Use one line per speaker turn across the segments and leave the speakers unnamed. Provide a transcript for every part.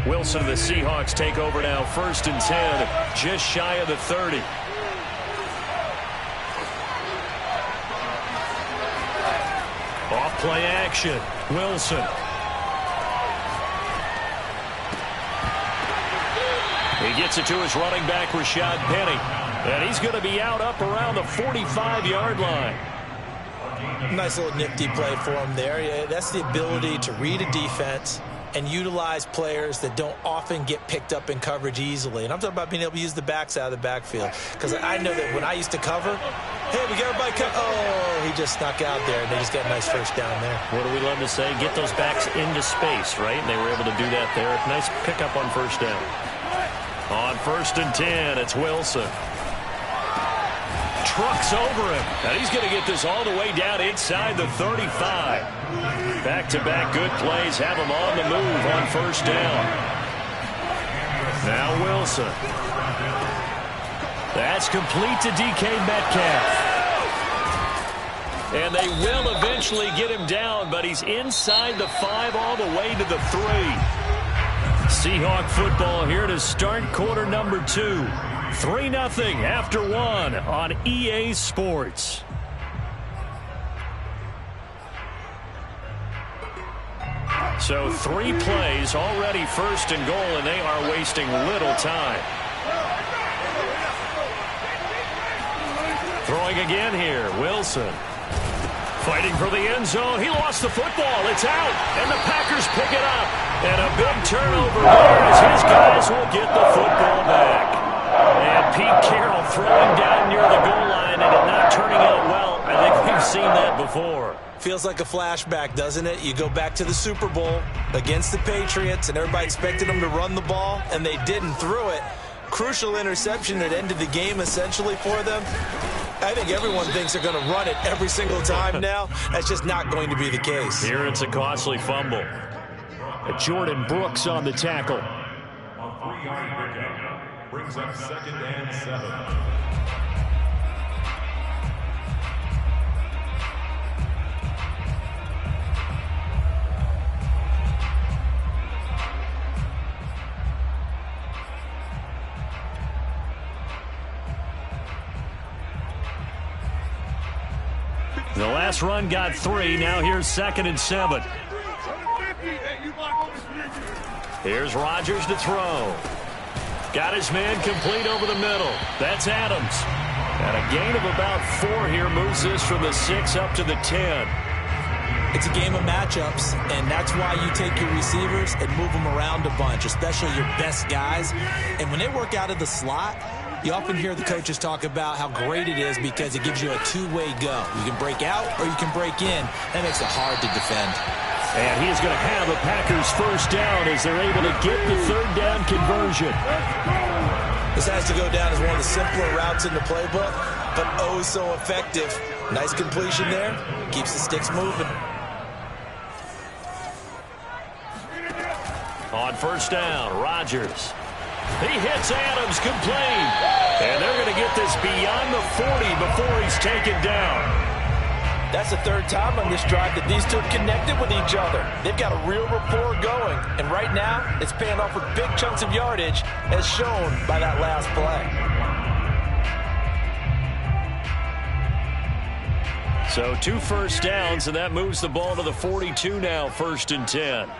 Wilson and the Seahawks take over now, 1st and 10, just shy of the 30. Off play action. Wilson. He gets it to his running back, Rashad Penny. And he's going to be out up around the 45-yard line.
Nice little nifty play for him there. Yeah, that's the ability to read a defense and utilize players that don't often get picked up in coverage easily. And I'm talking about being able to use the backs out of the backfield. Because I know that when I used to cover, hey, we got everybody cover. Oh, he just snuck out there, and they just got a nice first down there.
What do we love to say? Get those backs into space, right? And they were able to do that there. Nice pickup on 1st down. On 1st and 10, it's Wilson. Trucks over him, and he's going to get this all the way down inside the 35. Back-to-back good plays have him on the move on 1st down. Now Wilson. That's complete to DK Metcalf. And they will eventually get him down, but he's inside the 5 all the way to the 3. Seahawk football here to start quarter number 2. 3-0 after 1 on EA Sports. So 3 plays already 1st and goal, and they are wasting little time. Throwing again here, Wilson. Fighting for the end zone. He lost the football. It's out, and the Packers pick it up. And a big turnover there as his guys will get the football back. And Pete Carroll throwing down near the goal line and it not turning out well. I think we've seen that before.
Feels like a flashback, doesn't it? You go back to the Super Bowl against the Patriots, and everybody expected them to run the ball, and they didn't. Threw it. Crucial interception that ended the game essentially for them. I think everyone thinks they're going to run it every single time now. That's just not going to be the case.
Here it's a costly fumble. Jordan Brooks on the tackle.
A 3-yard pickup brings up 2nd and 7.
The last run got 3. Now here's 2nd and 7. Here's Rodgers to throw. Got his man complete over the middle. That's Adams. And a gain of about 4 here moves this from the 6 up to the 10.
It's a game of matchups, and that's why you take your receivers and move them around a bunch, especially your best guys. And when they work out of the slot, you often hear the coaches talk about how great it is because it gives you a two-way go. You can break out or you can break in. That makes it hard to defend.
And he is going to have a Packers 1st down as they're able to get the 3rd down conversion.
This has to go down as one of the simpler routes in the playbook, but oh so effective. Nice completion there. Keeps the sticks moving.
On 1st down, Rodgers. He hits Adams complete. And they're going to get this beyond the 40 before he's taken down.
That's the 3rd time on this drive that these two have connected with each other. They've got a real rapport going. And right now, it's paying off with big chunks of yardage, as shown by that last play.
So 2 1st downs, and that moves the ball to the 42 now, 1st and 10.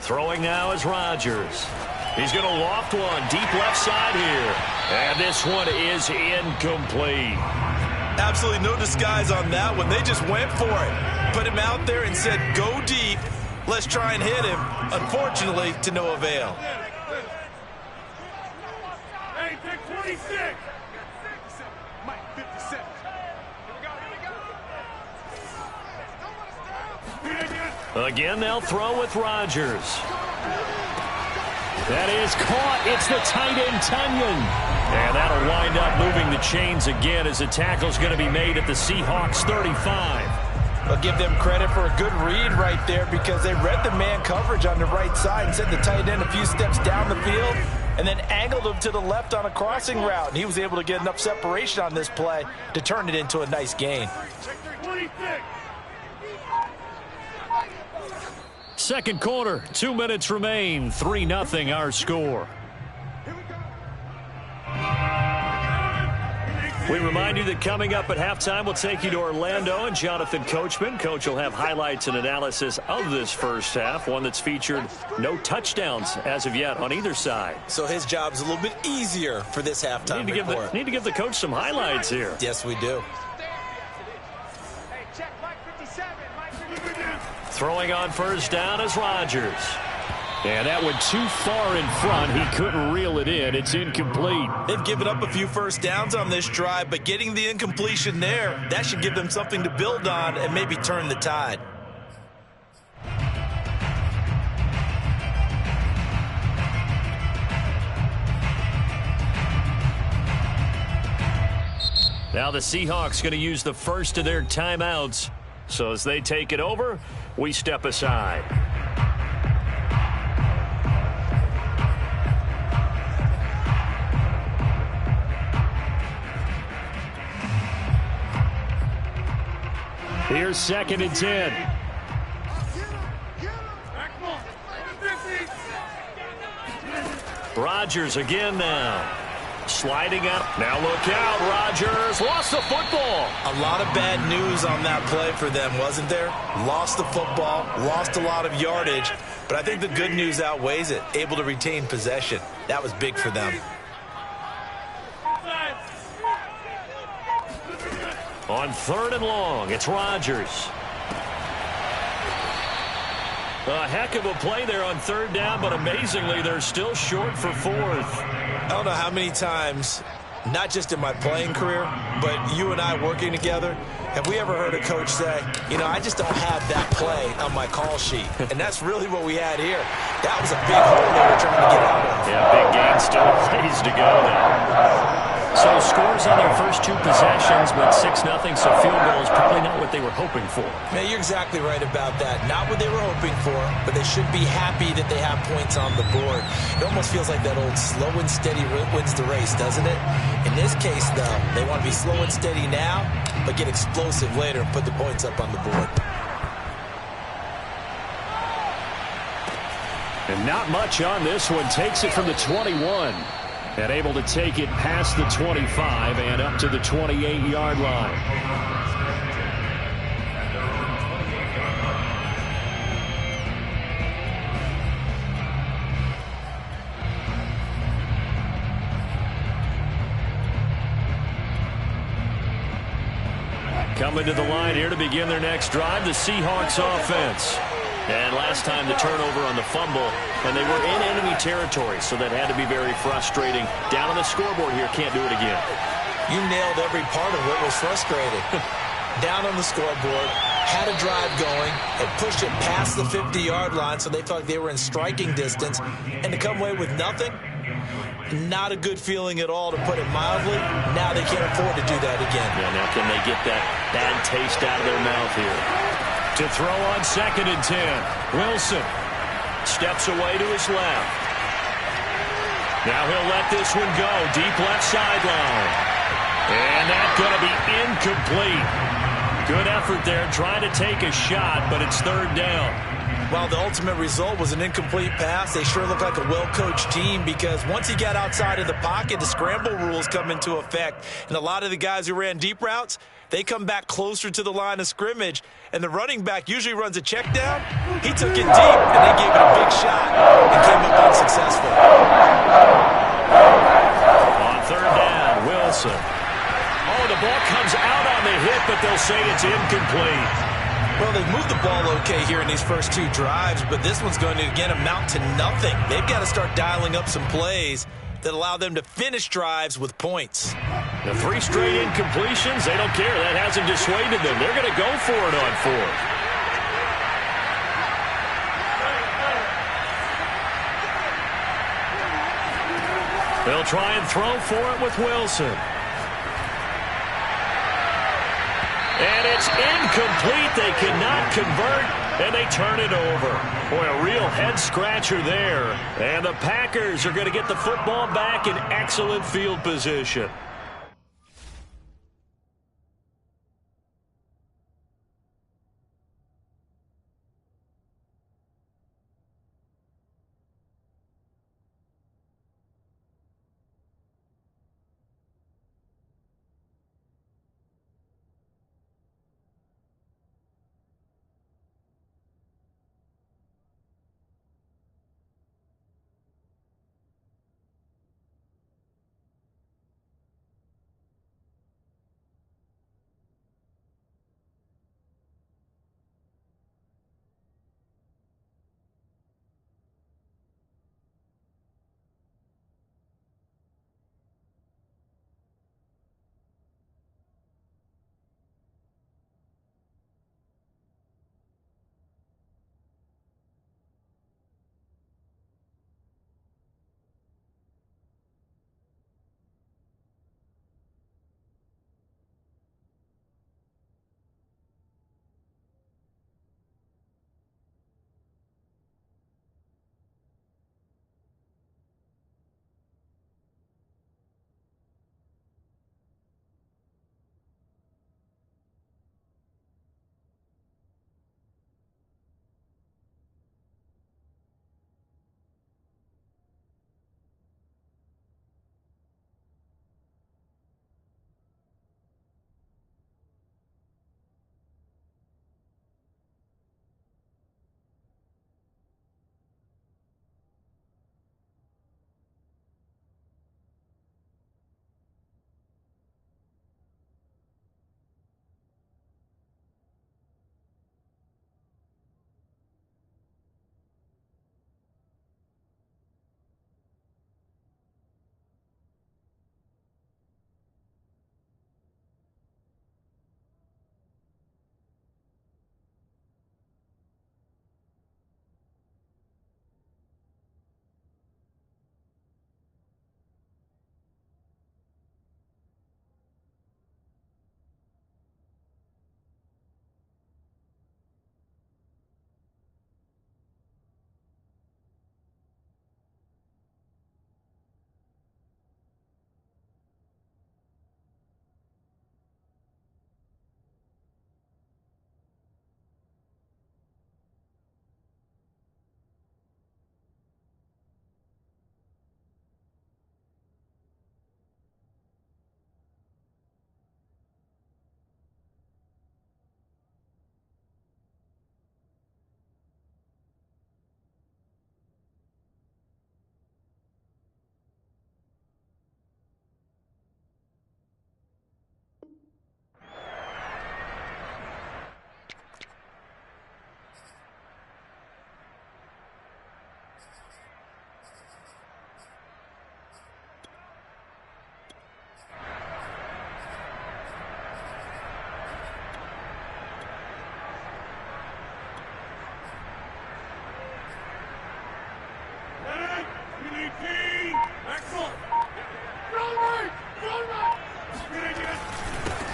Throwing now is Rodgers. He's going to loft one deep left side here. And this one is incomplete.
Absolutely no disguise on that one. They just went for it. Put him out there and said, go deep. Let's try and hit him. Unfortunately, to no avail.
Hey, take 26.
Again, they'll throw with Rodgers. That is caught. It's the tight end, Tunyon. And that'll wind up moving the chains again as the tackle's going to be made at the Seahawks 35.
I'll give them credit for a good read right there because they read the man coverage on the right side and sent the tight end a few steps down the field and then angled him to the left on a crossing route. And he was able to get enough separation on this play to turn it into a nice gain.
26.
Second quarter, 2 minutes remain. 3-0 our score. We remind you that coming up at halftime, we'll take you to Orlando and Jonathan Coachman. Coach will have highlights and analysis of this first half, one that's featured no touchdowns as of yet on either side.
So his job's a little bit easier for this halftime report.
Need to give the coach some highlights here.
Yes, we do.
Throwing on first down is Rodgers. And that went too far in front. He couldn't reel it in. It's incomplete.
They've given up a few first downs on this drive, but getting the incompletion there, that should give them something to build on and maybe turn the tide.
Now the Seahawks going to use the first of their timeouts. So as they take it over, we step aside. Here's 2nd and 10. Rodgers again now. Sliding up. Now look out. Rodgers lost the football.
A lot of bad news on that play for them, wasn't there? Lost the football, lost a lot of yardage, but I think the good news outweighs it. Able to retain possession. That was big for them.
On 3rd and long, it's Rodgers. A heck of a play there on 3rd down, but amazingly, they're still short for 4th.
I don't know how many times, not just in my playing career, but you and I working together, have we ever heard a coach say, you know, I just don't have that play on my call sheet. And that's really what we had here. That was a big hole they were trying to get out of.
Yeah, big gain, still ways to go now. So scores on their first 2 possessions, but 6-0, so field goal is probably not what they were hoping for.
Man, you're exactly right about that. Not what they were hoping for, but they should be happy that they have points on the board. It almost feels like that old slow and steady wins the race, doesn't it? In this case, though, they want to be slow and steady now, but get explosive later and put the points up on the board.
And not much on this one. Takes it from the 21. And able to take it past the 25 and up to the 28-yard line. Coming to the line here to begin their next drive, the Seahawks offense. And last time the turnover on the fumble, and they were in enemy territory, so that had to be very frustrating. Down on the scoreboard here, can't do it again.
You nailed every part of what was frustrating. Down on the scoreboard, had a drive going, and pushed it past the 50-yard line so they felt like they were in striking distance, and to come away with nothing, not a good feeling at all, to put it mildly. Now they can't afford to do that again.
Yeah, now can they get that bad taste out of their mouth here? To throw on 2nd and 10. Wilson steps away to his left. Now he'll let this one go. Deep left sideline. And that's going to be incomplete. Good effort there trying to take a shot, but it's 3rd down.
While the ultimate result was an incomplete pass, they sure look like a well-coached team because once he got outside of the pocket, the scramble rules come into effect. And a lot of the guys who ran deep routes, they come back closer to the line of scrimmage, and the running back usually runs a check down. He took it deep, and they gave it a big shot and came up unsuccessful.
On 3rd down, Wilson. Oh, the ball comes out on the hit, but they'll say it's incomplete.
Well, they've moved the ball okay here in these first 2 drives, but this one's going to, again, amount to nothing. They've got to start dialing up some plays that allow them to finish drives with points.
The 3 straight incompletions, they don't care. That hasn't dissuaded them. They're going to go for it on 4th. They'll try and throw for it with Wilson. And It's incomplete. They cannot convert, and they turn it over. Boy, a real head-scratcher there. And the Packers are going to get the football back in excellent field position.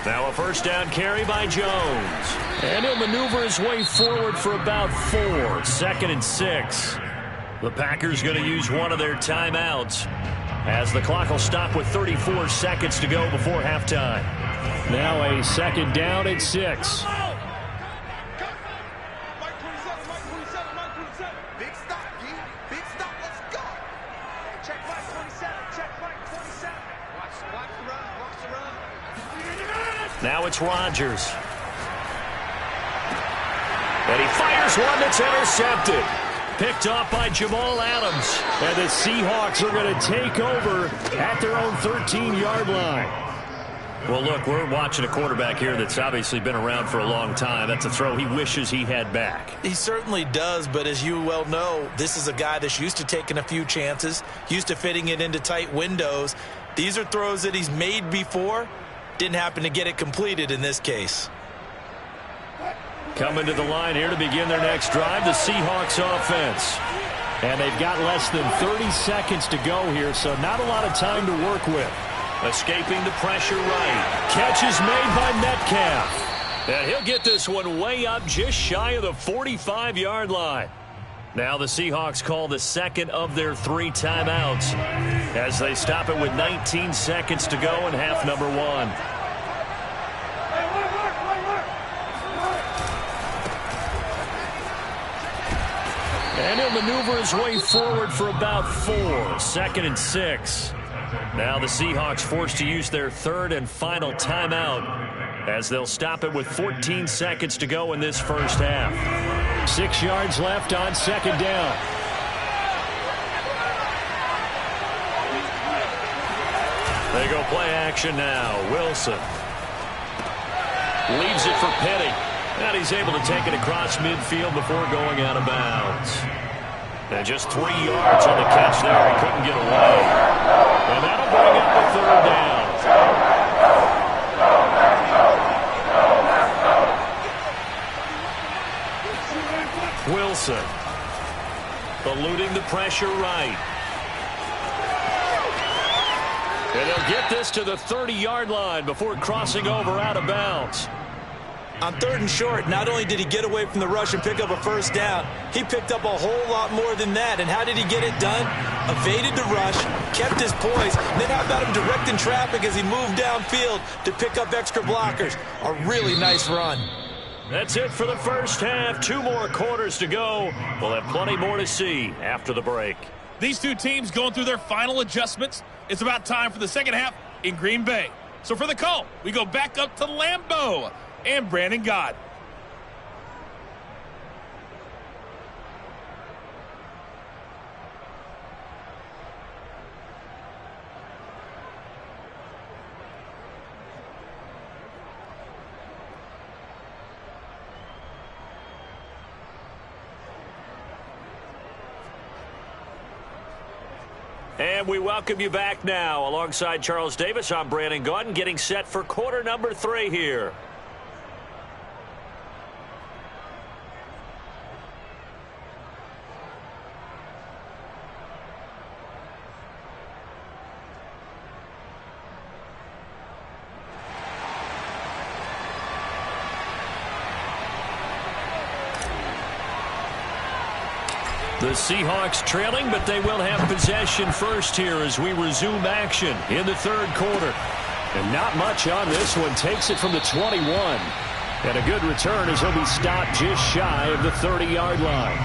Now a first down carry by Jones. And he'll maneuver his way forward for about 4. 2nd and 6. The Packers going to use one of their timeouts as the clock will stop with 34 seconds to go before halftime. Now a 2nd down and 6. Now it's Rodgers. And he fires one that's intercepted. Picked off by Jamal Adams. And the Seahawks are going to take over at their own 13-yard line. Well, look, we're watching a quarterback here that's obviously been around for a long time. That's a throw he wishes he had back.
He certainly does, but as you well know, this is a guy that's used to taking a few chances, used to fitting it into tight windows. These are throws that he's made before. Didn't happen to get it completed in this case.
Coming to the line here to begin their next drive, the Seahawks offense. And they've got less than 30 seconds to go here, so not a lot of time to work with. Escaping the pressure right. Catch is made by Metcalf. And he'll get this one way up just shy of the 45-yard line. Now the Seahawks call the second of their 3 timeouts as they stop it with 19 seconds to go in half number 1. And he'll maneuver his way forward for about 4, 2nd and 6. Now the Seahawks forced to use their 3rd and final timeout as they'll stop it with 14 seconds to go in this first half. 6 yards left on 2nd down. They go play action now. Wilson leaves it for Petty. And he's able to take it across midfield before going out of bounds. And just 3 yards on the catch there. He couldn't get away. And that'll bring up the 3rd down. Wilson eluding the pressure right. And they'll get this to the 30-yard line before crossing over out of bounds.
On 3rd and short, not only did he get away from the rush and pick up a first down, he picked up a whole lot more than that. And how did he get it done? Evaded the rush, kept his poise, and then how about him directing traffic as he moved downfield to pick up extra blockers? A really nice run.
That's it for the first half. 2 more quarters to go. We'll have plenty more to see after the break.
These 2 teams going through their final adjustments. It's about time for the second half in Green Bay. So for the call, we go back up to Lambeau and Brandon Gott.
And we welcome you back now. Alongside Charles Davis, I'm Brandon Gott, getting set for quarter number 3 here. The Seahawks trailing, but they will have possession first here as we resume action in the 3rd quarter. And not much on this one. Takes it from the 21. And a good return as he'll be stopped just shy of the 30-yard line.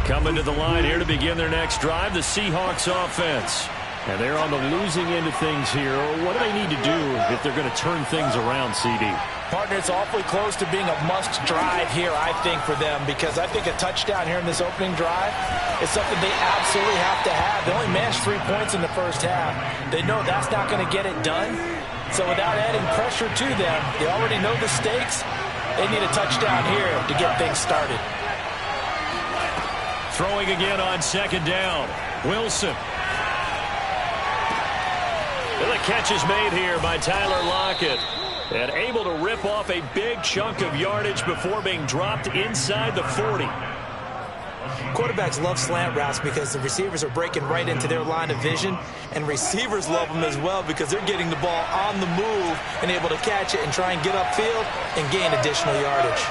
Coming to the line here to begin their next drive, the Seahawks offense. And they're on the losing end of things here. What do they need to do if they're going to turn things around, CD?
Partner, it's awfully close to being a must drive here, I think, for them, because I think a touchdown here in this opening drive is something they absolutely have to have. They only managed 3 points in the first half. They know that's not going to get it done. So without adding pressure to them, they already know the stakes. They need a touchdown here to get things started.
Throwing again on 2nd down. Wilson. And the catch is made here by Tyler Lockett. And able to rip off a big chunk of yardage before being dropped inside the 40.
Quarterbacks love slant routes because the receivers are breaking right into their line of vision. And receivers love them as well because they're getting the ball on the move and able to catch it and try and get upfield and gain additional yardage.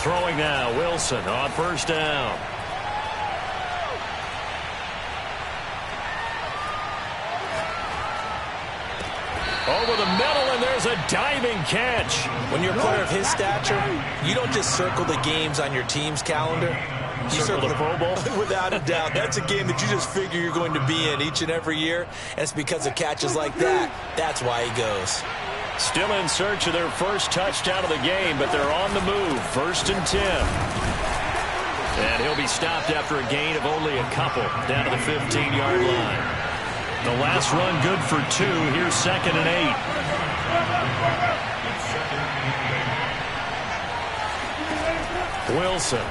Throwing now, Wilson on 1st down. Over the middle, and there's a diving catch.
When you're a player of his stature, you don't just circle the games on your team's calendar. You circle
the Pro Bowl?
Without a doubt. That's a game that you just figure you're going to be in each and every year, and it's because of catches like that. That's why he goes.
Still in search of their first touchdown of the game, but they're on the move. 1st and 10. And he'll be stopped after a gain of only a couple down to the 15-yard line. The last run good for 2. Here's 2nd and 8. Wilson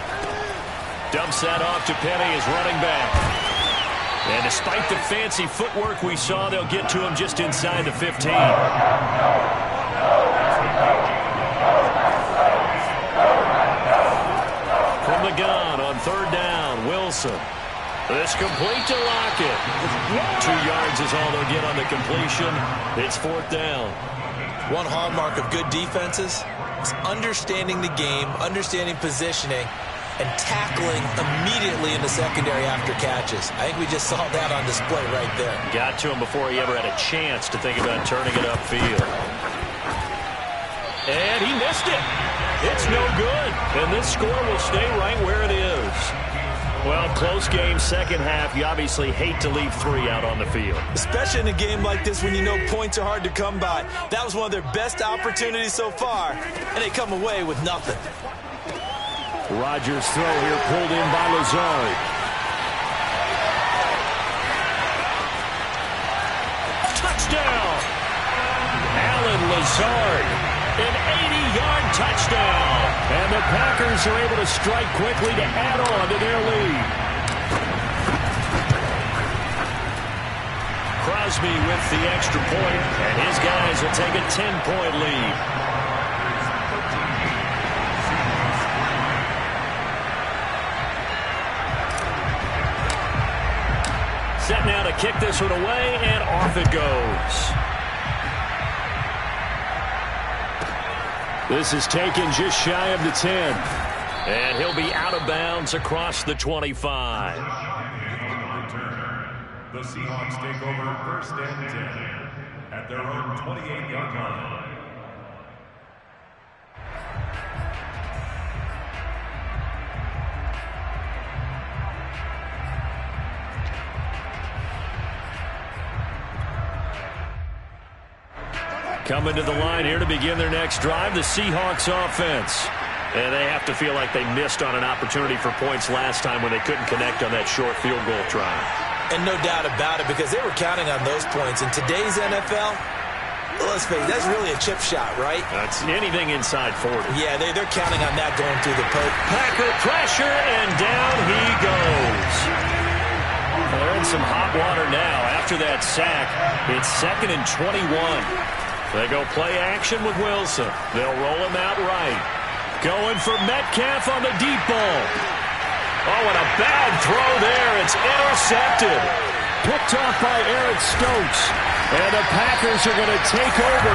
dumps that off to Petty as running back. And despite the fancy footwork we saw, they'll get to him just inside the 15. run on third down. Wilson. This complete to Lockett. 2 yards is all they'll get on the completion. It's fourth down.
One hallmark of good defenses is understanding the game, understanding positioning, and tackling immediately in the secondary after catches. I think we just saw that on display right there.
Got to him before he ever had a chance to think about turning it upfield. And he missed it. It's no good. And this score will stay right where it is. Well, close game, second half. You obviously hate to leave 3 out on the field.
Especially in a game like this when you know points are hard to come by. That was one of their best opportunities so far, and they come away with nothing.
Rodgers' throw here pulled in by Lazard. Touchdown! Alan Lazard, an 80-yard touchdown. And the Packers are able to strike quickly to add on to their lead. Crosby with the extra point, and his guys will take a 10-point lead. Set now to kick this one away, and off it goes. This is taken just shy of the 10. And he'll be out of bounds across the 25.
The Seahawks take over first and 10 at their own 28-yard line.
Coming to the line here to begin their next drive, the Seahawks offense. And they have to feel like they missed on an opportunity for points last time when they couldn't connect on that short field goal try.
And no doubt about it, because they were counting on those points. In today's NFL, let's face it, that's really a chip shot, right?
That's anything inside 40.
Yeah, they're counting on that going through the post.
Packer pressure, and down he goes. They're in some hot water now. After that sack, it's 2nd and 21. They go play action with Wilson. They'll roll him out right. Going for Metcalf on the deep ball. Oh, and a bad throw there. It's intercepted. Picked off by Eric Stokes. And the Packers are going to take over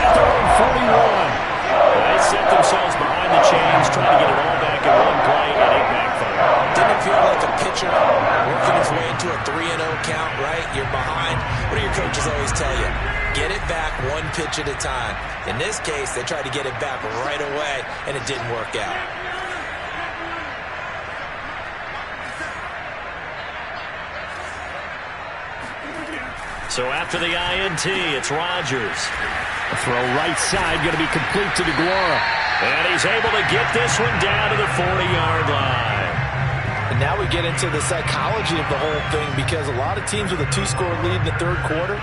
at their own 41. They set themselves behind the chains, trying to get it all back in one play, and it backfired.
Didn't it feel like a pitcher working his way into a 3-0 count, right? You're behind. What do your coaches always tell you? Get it back one pitch at a time. In this case, they tried to get it back right away, and it didn't work out.
So after the INT, it's Rodgers. A throw right side, going to be complete to DeGuara. And he's able to get this one down to the 40-yard line.
And now we get into the psychology of the whole thing, because a lot of teams with a 2-score lead in the third quarter,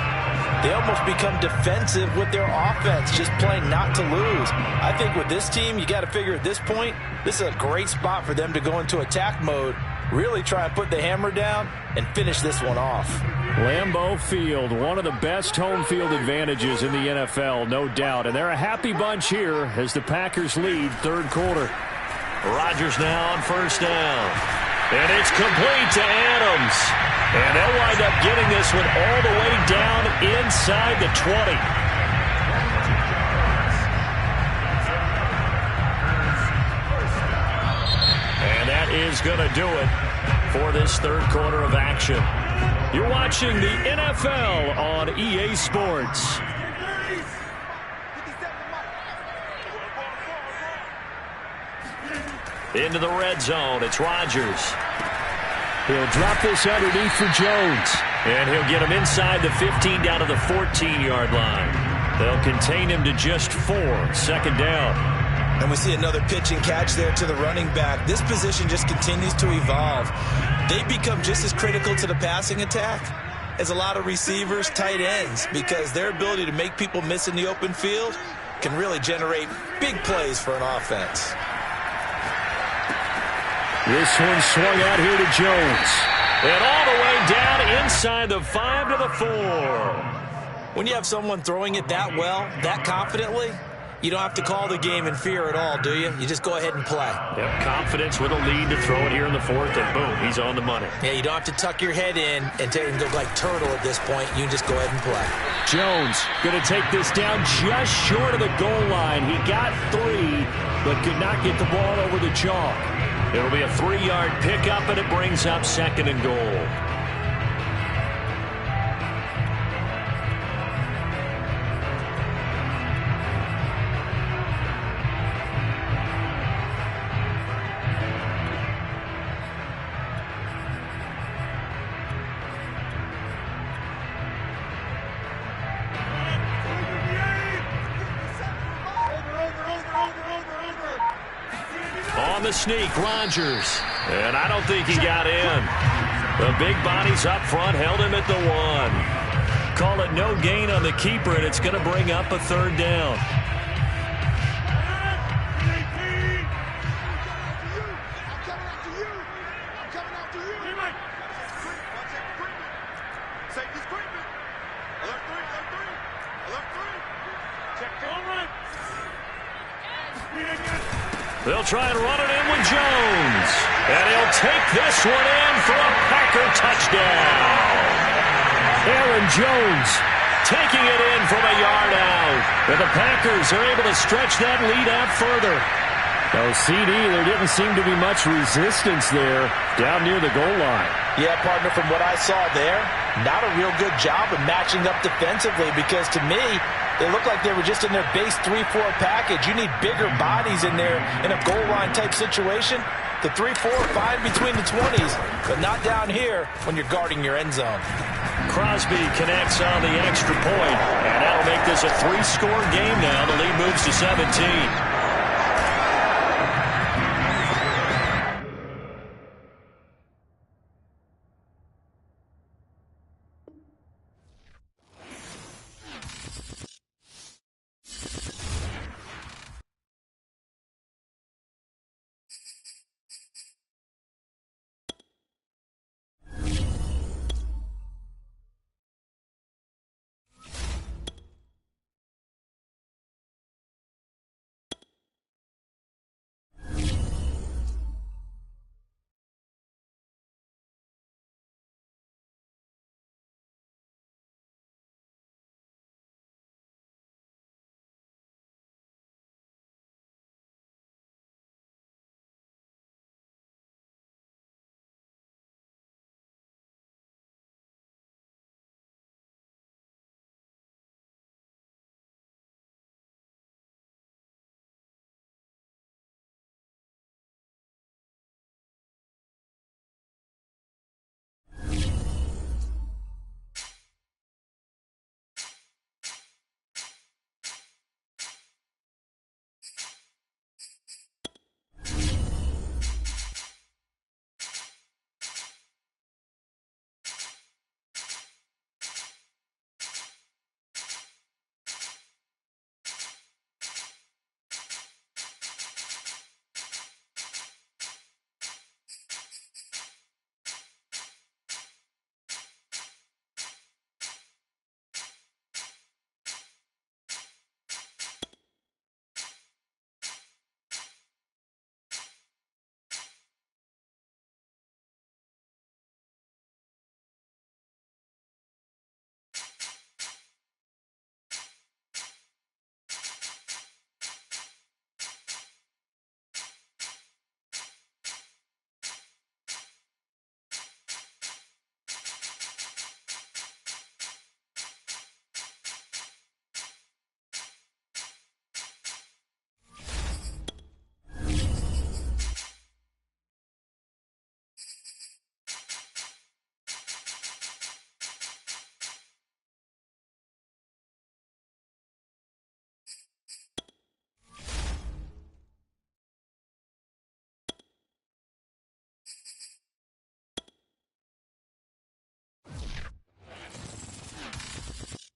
they almost become defensive with their offense, just playing not to lose. I think with this team, you got to figure at this point, this is a great spot for them to go into attack mode, really try and put the hammer down and finish this one off.
Lambeau Field, one of the best home field advantages in the NFL, no doubt. And they're a happy bunch here as the Packers lead third quarter. Rodgers now on first down. And it's complete to Adams. And they'll wind up getting this one all the way down inside the 20. And that is going to do it for this third quarter of action. You're watching the NFL on EA Sports. Into the red zone, it's Rodgers. He'll drop this underneath for Jones. And he'll get him inside the 15 down to the 14-yard line. They'll contain him to just 4, second down.
And we see another pitch and catch there to the running back. This position just continues to evolve. They become just as critical to the passing attack as a lot of receivers, tight ends, because their ability to make people miss in the open field can really generate big plays for an offense.
This one swung out here to Jones. And all the way down inside the 5 to the 4.
When you have someone throwing it that well, that confidently, You don't have to call the game in fear at all, do you? You just go ahead and play.
Yep, confidence with a lead to throw it here in the fourth, and boom, he's on the money.
Yeah, you don't have to tuck your head in and go like turtle at this point. You can just go ahead and play.
Jones going to take this down just short of the goal line. He got 3, but could not get the ball over the chalk. It'll be a 3-yard pickup, and it brings up 2nd and goal. On the sneak, Rodgers. And I don't think he got in. The big bodies up front held him at the 1. Call it no gain on the keeper, and it's going to bring up a 3rd down. They'll try and run it in with Jones. And he'll take this one in for a Packer touchdown. Aaron Jones taking it in from a yard out. And the Packers are able to stretch that lead out further. Oh, CD, there didn't seem to be much resistance there down near the goal line.
Yeah, partner, from what I saw there, not a real good job of matching up defensively, because to me, they looked like they were just in their base 3-4 package. You need bigger bodies in there in a goal line type situation. The 3-4, fine between the 20s, but not down here when you're guarding your end zone.
Crosby connects on the extra point, and that'll make this a 3-score game now. The lead moves to 17.